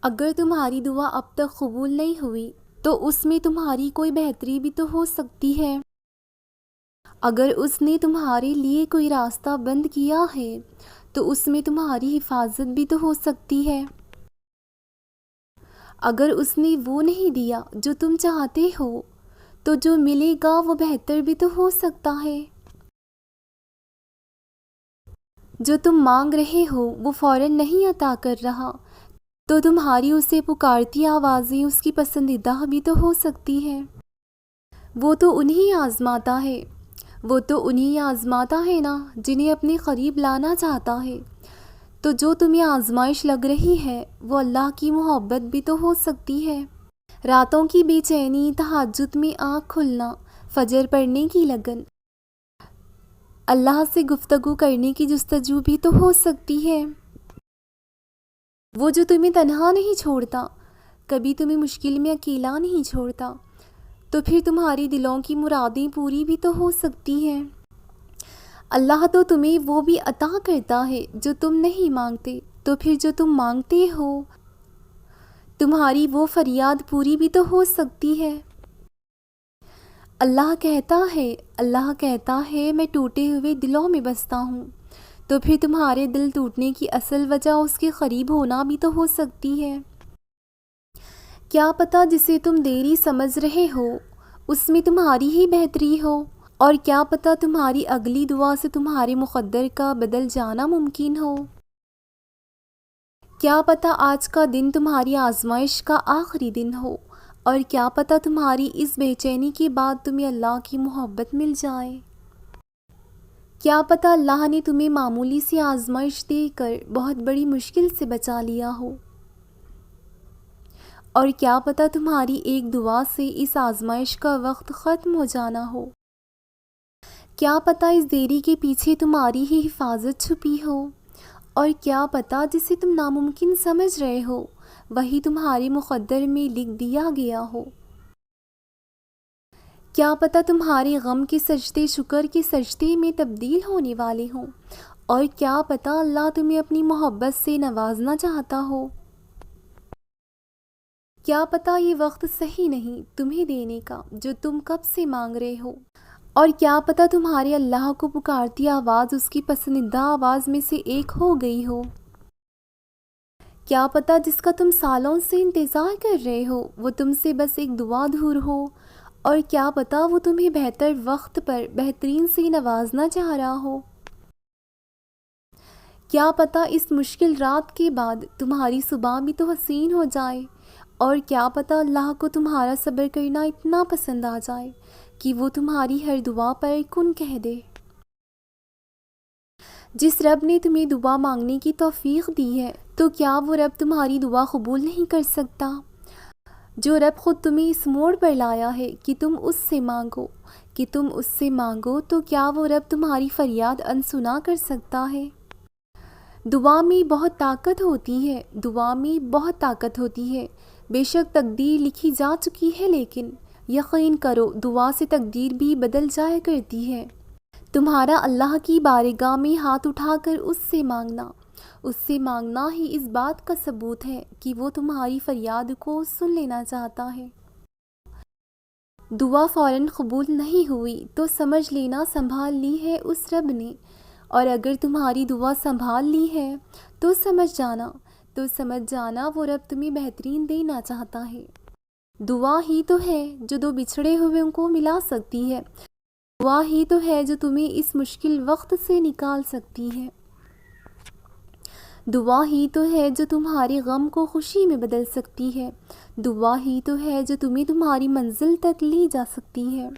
اگر تمہاری دعا اب تک قبول نہیں ہوئی تو اس میں تمہاری کوئی بہتری بھی تو ہو سکتی ہے۔ اگر اس نے تمہارے لیے کوئی راستہ بند کیا ہے تو اس میں تمہاری حفاظت بھی تو ہو سکتی ہے۔ اگر اس نے وہ نہیں دیا جو تم چاہتے ہو تو جو ملے گا وہ بہتر بھی تو ہو سکتا ہے۔ جو تم مانگ رہے ہو وہ فوراً نہیں عطا کر رہا تو تمہاری اسے پکارتی آوازیں اس کی پسندیدہ بھی تو ہو سکتی ہے۔ وہ تو انہی آزماتا ہے نا جنہیں اپنے قریب لانا چاہتا ہے۔ تو جو تمہیں آزمائش لگ رہی ہے وہ اللہ کی محبت بھی تو ہو سکتی ہے۔ راتوں کی بے چینی، تہجد میں آنکھ کھلنا، فجر پڑھنے کی لگن، اللہ سے گفتگو کرنے کی جستجو بھی تو ہو سکتی ہے۔ وہ جو تمہیں تنہا نہیں چھوڑتا، کبھی تمہیں مشکل میں اکیلا نہیں چھوڑتا، تو پھر تمہاری دلوں کی مرادیں پوری بھی تو ہو سکتی ہیں۔ اللہ تو تمہیں وہ بھی عطا کرتا ہے جو تم نہیں مانگتے، تو پھر جو تم مانگتے ہو تمہاری وہ فریاد پوری بھی تو ہو سکتی ہے۔ اللہ کہتا ہے میں ٹوٹے ہوئے دلوں میں بستا ہوں، تو پھر تمہارے دل ٹوٹنے کی اصل وجہ اس کے قریب ہونا بھی تو ہو سکتی ہے۔ کیا پتہ جسے تم دیری سمجھ رہے ہو اس میں تمہاری ہی بہتری ہو، اور کیا پتہ تمہاری اگلی دعا سے تمہارے مقدر کا بدل جانا ممکن ہو۔ کیا پتہ آج کا دن تمہاری آزمائش کا آخری دن ہو، اور کیا پتہ تمہاری اس بے چینی کے بعد تمہیں اللہ کی محبت مل جائے۔ کیا پتہ اللہ نے تمہیں معمولی سی آزمائش دے کر بہت بڑی مشکل سے بچا لیا ہو، اور کیا پتہ تمہاری ایک دعا سے اس آزمائش کا وقت ختم ہو جانا ہو۔ کیا پتہ اس دیری کے پیچھے تمہاری ہی حفاظت چھپی ہو، اور کیا پتہ جسے تم ناممکن سمجھ رہے ہو وہی تمہارے مقدر میں لکھ دیا گیا ہو۔ کیا پتہ تمہارے غم کے سجدے شکر کے سجدے میں تبدیل ہونے والے ہوں، اور کیا پتہ اللہ تمہیں اپنی محبت سے نوازنا چاہتا ہو۔ کیا پتہ یہ وقت صحیح نہیں تمہیں دینے کا جو تم کب سے مانگ رہے ہو، اور کیا پتہ تمہارے اللہ کو پکارتی آواز اس کی پسندیدہ آواز میں سے ایک ہو گئی ہو۔ کیا پتہ جس کا تم سالوں سے انتظار کر رہے ہو وہ تم سے بس ایک دعا دور ہو، اور کیا پتہ وہ تمہیں بہتر وقت پر بہترین سے نوازنا چاہ رہا ہو۔ کیا پتہ اس مشکل رات کے بعد تمہاری صبح بھی تو حسین ہو جائے، اور کیا پتہ اللہ کو تمہارا صبر کرنا اتنا پسند آ جائے کہ وہ تمہاری ہر دعا پر کن کہہ دے۔ جس رب نے تمہیں دعا مانگنے کی توفیق دی ہے تو کیا وہ رب تمہاری دعا قبول نہیں کر سکتا؟ جو رب خود تمہیں اس موڑ پر لایا ہے کہ تم اس سے مانگو تو کیا وہ رب تمہاری فریاد انسنا کر سکتا ہے؟ دعا میں بہت طاقت ہوتی ہے، بے شک تقدیر لکھی جا چکی ہے، لیکن یقین کرو دعا سے تقدیر بھی بدل جایا کرتی ہے۔ تمہارا اللہ کی بارگاہ میں ہاتھ اٹھا کر اس سے مانگنا ہی اس بات کا ثبوت ہے کہ وہ تمہاری فریاد کو سن لینا چاہتا ہے۔ دعا فوراً قبول نہیں ہوئی تو سمجھ لینا سنبھال لی ہے اس رب نے، اور اگر تمہاری دعا سنبھال لی ہے تو سمجھ جانا وہ رب تمہیں بہترین دینا چاہتا ہے۔ دعا ہی تو ہے جو دو بچھڑے ہوئے کو ملا سکتی ہے، دعا ہی تو ہے جو تمہیں اس مشکل وقت سے نکال سکتی ہے، دعا ہی تو ہے جو تمہارے غم کو خوشی میں بدل سکتی ہے، دعا ہی تو ہے جو تمہیں تمہاری منزل تک لے جا سکتی ہے۔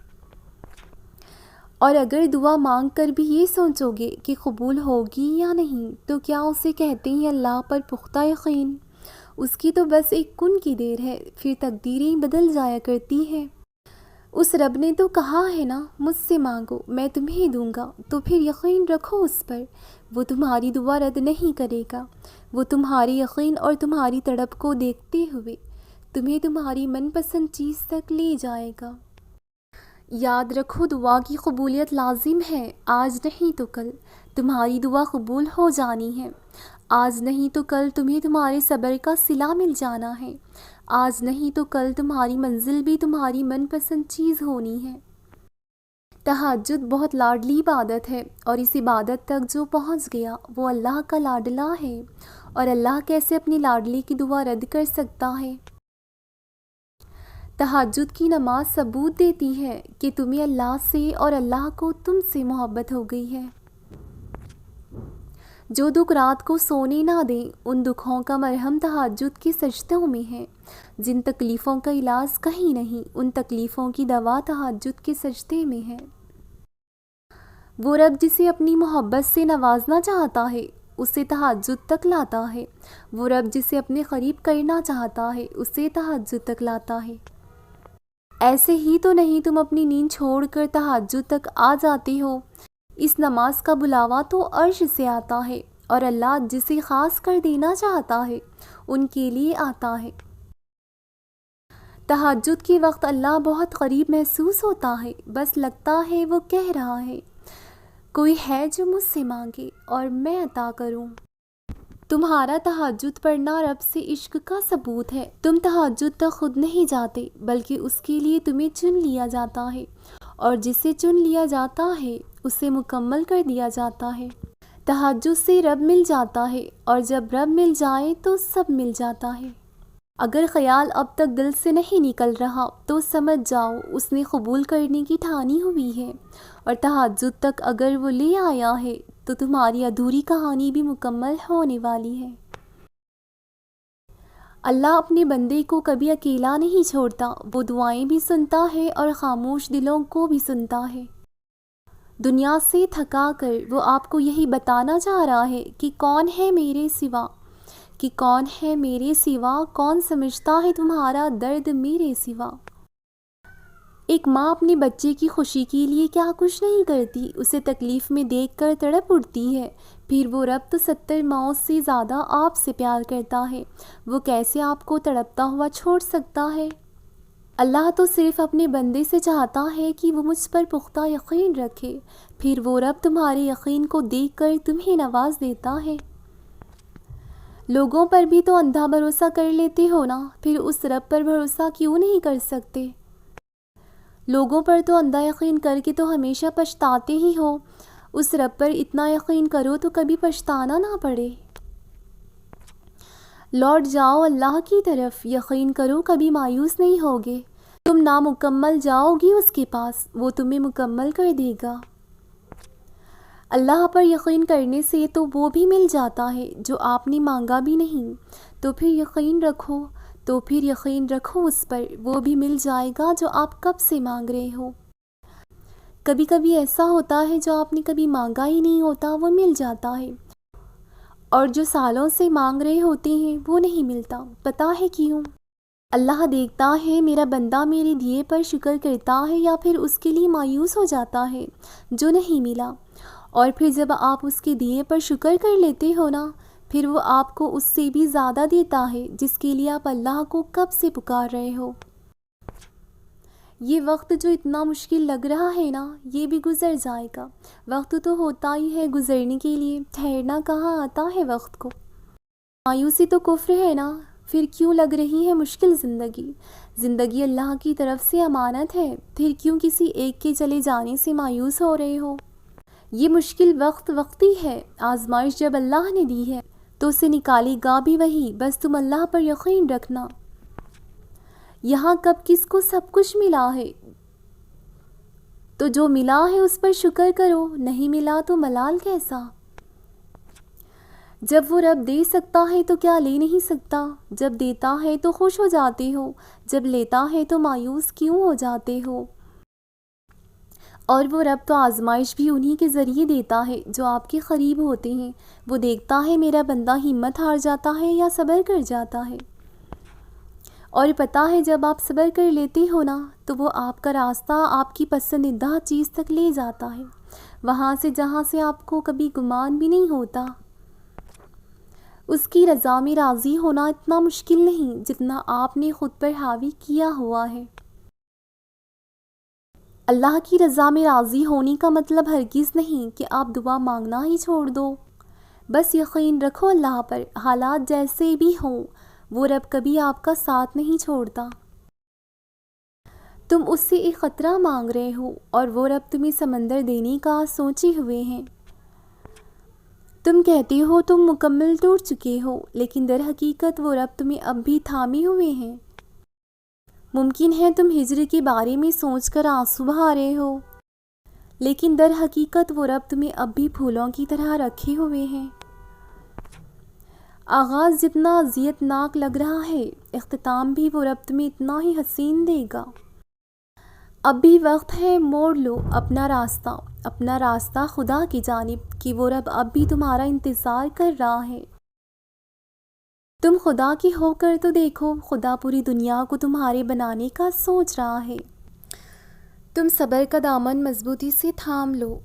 اور اگر دعا مانگ کر بھی یہ سوچو گے کہ قبول ہوگی یا نہیں تو کیا اسے کہتے ہیں اللہ پر پختہ یقین؟ اس کی تو بس ایک کن کی دیر ہے، پھر تقدیریں بدل جایا کرتی ہیں۔ اس رب نے تو کہا ہے نا مجھ سے مانگو میں تمہیں دوں گا، تو پھر یقین رکھو اس پر، وہ تمہاری دعا رد نہیں کرے گا۔ وہ تمہارے یقین اور تمہاری تڑپ کو دیکھتے ہوئے تمہیں تمہاری من پسند چیز تک لے جائے گا۔ یاد رکھو دعا کی قبولیت لازم ہے، آج نہیں تو کل تمہاری دعا قبول ہو جانی ہے۔ آج نہیں تو کل تمہیں تمہارے صبر کا صلہ مل جانا ہے، آج نہیں تو کل تمہاری منزل بھی تمہاری من پسند چیز ہونی ہے۔ تہجد بہت لاڈلی عبادت ہے، اور اس عبادت تک جو پہنچ گیا وہ اللہ کا لاڈلا ہے، اور اللہ کیسے اپنی لاڈلی کی دعا رد کر سکتا ہے؟ تہجد کی نماز ثبوت دیتی ہے کہ تمہیں اللہ سے اور اللہ کو تم سے محبت ہو گئی ہے۔ جو دکھ رات کو سونے نہ دیں، ان دکھوں کا مرہم تہجد کے سجدوں میں ہے۔ جن تکلیفوں کا علاج کہیں نہیں، ان تکلیفوں کی دوا تہجد کے سجدے میں ہے۔ وہ رب جسے اپنی محبت سے نوازنا چاہتا ہے اسے تہجد تک لاتا ہے، وہ رب جسے اپنے قریب کرنا چاہتا ہے اسے تہجد تک لاتا ہے۔ ایسے ہی تو نہیں تم اپنی نیند چھوڑ کر تہجد تک آ جاتے ہو۔ اس نماز کا بلاوا تو عرش سے آتا ہے، اور اللہ جسے خاص کر دینا چاہتا ہے ان کے لیے آتا ہے۔ تہجد کے وقت اللہ بہت قریب محسوس ہوتا ہے، بس لگتا ہے وہ کہہ رہا ہے، کوئی ہے جو مجھ سے مانگے اور میں عطا کروں۔ تمہارا تہجد پڑھنا رب سے عشق کا ثبوت ہے۔ تم تہجد تک خود نہیں جاتے، بلکہ اس کے لیے تمہیں چن لیا جاتا ہے، اور جسے چن لیا جاتا ہے اسے مکمل کر دیا جاتا ہے۔ تہجد سے رب مل جاتا ہے، اور جب رب مل جائے تو سب مل جاتا ہے۔ اگر خیال اب تک دل سے نہیں نکل رہا تو سمجھ جاؤ اس نے قبول کرنے کی ٹھانی ہوئی ہے، اور تہجد تک اگر وہ لے آیا ہے تو تمہاری ادھوری کہانی بھی مکمل ہونے والی ہے۔ اللہ اپنے بندے کو کبھی اکیلا نہیں چھوڑتا، وہ دعائیں بھی سنتا ہے اور خاموش دلوں کو بھی سنتا ہے۔ دنیا سے تھکا کر وہ آپ کو یہی بتانا چاہ رہا ہے کہ کون ہے میرے سوا، کہ کون ہے میرے سوا، کون سمجھتا ہے تمہارا درد میرے سوا۔ ایک ماں اپنے بچے کی خوشی کے لیے کیا کچھ نہیں کرتی، اسے تکلیف میں دیکھ کر تڑپ اٹھتی ہے، پھر وہ رب تو 70 ماؤں سے زیادہ آپ سے پیار کرتا ہے، وہ کیسے آپ کو تڑپتا ہوا چھوڑ سکتا ہے؟ اللہ تو صرف اپنے بندے سے چاہتا ہے کہ وہ مجھ پر پختہ یقین رکھے، پھر وہ رب تمہارے یقین کو دیکھ کر تمہیں نواز دیتا ہے۔ لوگوں پر بھی تو اندھا بھروسہ کر لیتے ہو نا، پھر اس رب پر بھروسہ کیوں نہیں کر سکتے؟ لوگوں پر تو اندھا یقین کر کے تو ہمیشہ پچھتاتے ہی ہو، اس رب پر اتنا یقین کرو تو کبھی پچھتانا نہ پڑے۔ لوٹ جاؤ اللہ کی طرف، یقین کرو کبھی مایوس نہیں ہوگے۔ تم نامکمل جاؤ گی اس کے پاس، وہ تمہیں مکمل کر دے گا۔ اللہ پر یقین کرنے سے تو وہ بھی مل جاتا ہے جو آپ نے مانگا بھی نہیں، تو پھر یقین رکھو اس پر، وہ بھی مل جائے گا جو آپ کب سے مانگ رہے ہو۔ کبھی کبھی ایسا ہوتا ہے جو آپ نے کبھی مانگا ہی نہیں ہوتا وہ مل جاتا ہے، اور جو سالوں سے مانگ رہے ہوتے ہیں وہ نہیں ملتا۔ پتہ ہے کیوں؟ اللہ دیکھتا ہے میرا بندہ میرے دیے پر شکر کرتا ہے یا پھر اس کے لیے مایوس ہو جاتا ہے جو نہیں ملا، اور پھر جب آپ اس کے دیے پر شکر کر لیتے ہو نا، پھر وہ آپ کو اس سے بھی زیادہ دیتا ہے جس کے لیے آپ اللہ کو کب سے پکار رہے ہو۔ یہ وقت جو اتنا مشکل لگ رہا ہے نا، یہ بھی گزر جائے گا۔ وقت تو ہوتا ہی ہے گزرنے کے لیے، ٹھہرنا کہاں آتا ہے وقت کو۔ مایوسی تو کفر ہے نا، پھر کیوں لگ رہی ہے مشکل زندگی اللہ کی طرف سے امانت ہے، پھر کیوں کسی ایک کے چلے جانے سے مایوس ہو رہے ہو؟ یہ مشکل وقت وقتی ہے، آزمائش جب اللہ نے دی ہے تو اسے نکالے گا بھی وہی، بس تم اللہ پر یقین رکھنا۔ یہاں کب کس کو سب کچھ ملا ہے، تو جو ملا ہے اس پر شکر کرو، نہیں ملا تو ملال کیسا؟ جب وہ رب دے سکتا ہے تو کیا لے نہیں سکتا؟ جب دیتا ہے تو خوش ہو جاتے ہو، جب لیتا ہے تو مایوس کیوں ہو جاتے ہو؟ اور وہ رب تو آزمائش بھی انہی کے ذریعے دیتا ہے جو آپ کے قریب ہوتے ہیں، وہ دیکھتا ہے میرا بندہ ہمت ہار جاتا ہے یا صبر کر جاتا ہے، اور پتہ ہے جب آپ صبر کر لیتے ہو نا تو وہ آپ کا راستہ آپ کی پسندیدہ چیز تک لے جاتا ہے، وہاں سے جہاں سے آپ کو کبھی گمان بھی نہیں ہوتا۔ اس کی رضا میں راضی ہونا اتنا مشکل نہیں جتنا آپ نے خود پر حاوی کیا ہوا ہے۔ اللہ کی رضا میں راضی ہونے کا مطلب ہرگز نہیں کہ آپ دعا مانگنا ہی چھوڑ دو، بس یقین رکھو اللہ پر، حالات جیسے بھی ہوں وہ رب کبھی آپ کا ساتھ نہیں چھوڑتا۔ تم اس سے ایک قطرہ مانگ رہے ہو اور وہ رب تمہیں سمندر دینے کا سوچے ہوئے ہیں۔ تم کہتے ہو تم مکمل ٹوٹ چکے ہو، لیکن در حقیقت وہ رب تمہیں اب بھی تھامے ہوئے ہیں۔ ممکن ہے تم ہجر کے بارے میں سوچ کر آنسو بہا رہے ہو، لیکن در حقیقت وہ رب تمہیں اب بھی پھولوں کی طرح رکھے ہوئے ہیں۔ آغاز جتنا اذیت ناک لگ رہا ہے، اختتام بھی وہ رب تمہیں اتنا ہی حسین دے گا۔ اب بھی وقت ہے، موڑ لو اپنا راستہ خدا کی جانب، کہ وہ رب اب بھی تمہارا انتظار کر رہا ہے۔ تم خدا کی ہو کر تو دیکھو، خدا پوری دنیا کو تمہارے بنانے کا سوچ رہا ہے۔ تم صبر کا دامن مضبوطی سے تھام لو،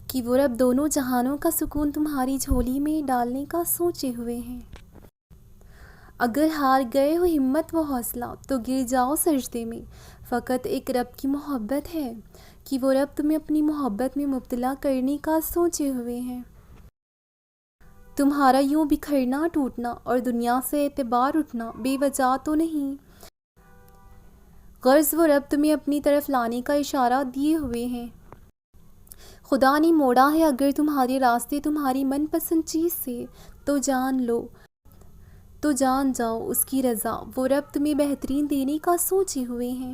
کہ وہ رب دونوں جہانوں کا سکون تمہاری جھولی میں ڈالنے کا سوچے ہوئے ہیں۔ اگر ہار گئے ہو ہمت و حوصلہ تو گر جاؤ سجدے میں، فقط ایک رب کی محبت ہے کہ وہ رب تمہیں اپنی محبت میں مبتلا کرنے کا سوچے ہوئے ہیں۔ تمہارا یوں بکھرنا ٹوٹنا اور دنیا سے اعتبار اٹھنا بے وجہ تو نہیں، غرض وہ رب تمہیں اپنی طرف لانے کا اشارہ دیے ہوئے ہیں۔ خدا نے موڑا ہے اگر تمہارے راستے تمہاری من پسند چیز سے، تو جان لو، تو جان جاؤ اس کی رضا، وہ رب تمہیں بہترین دینے کا سوچے ہوئے ہیں۔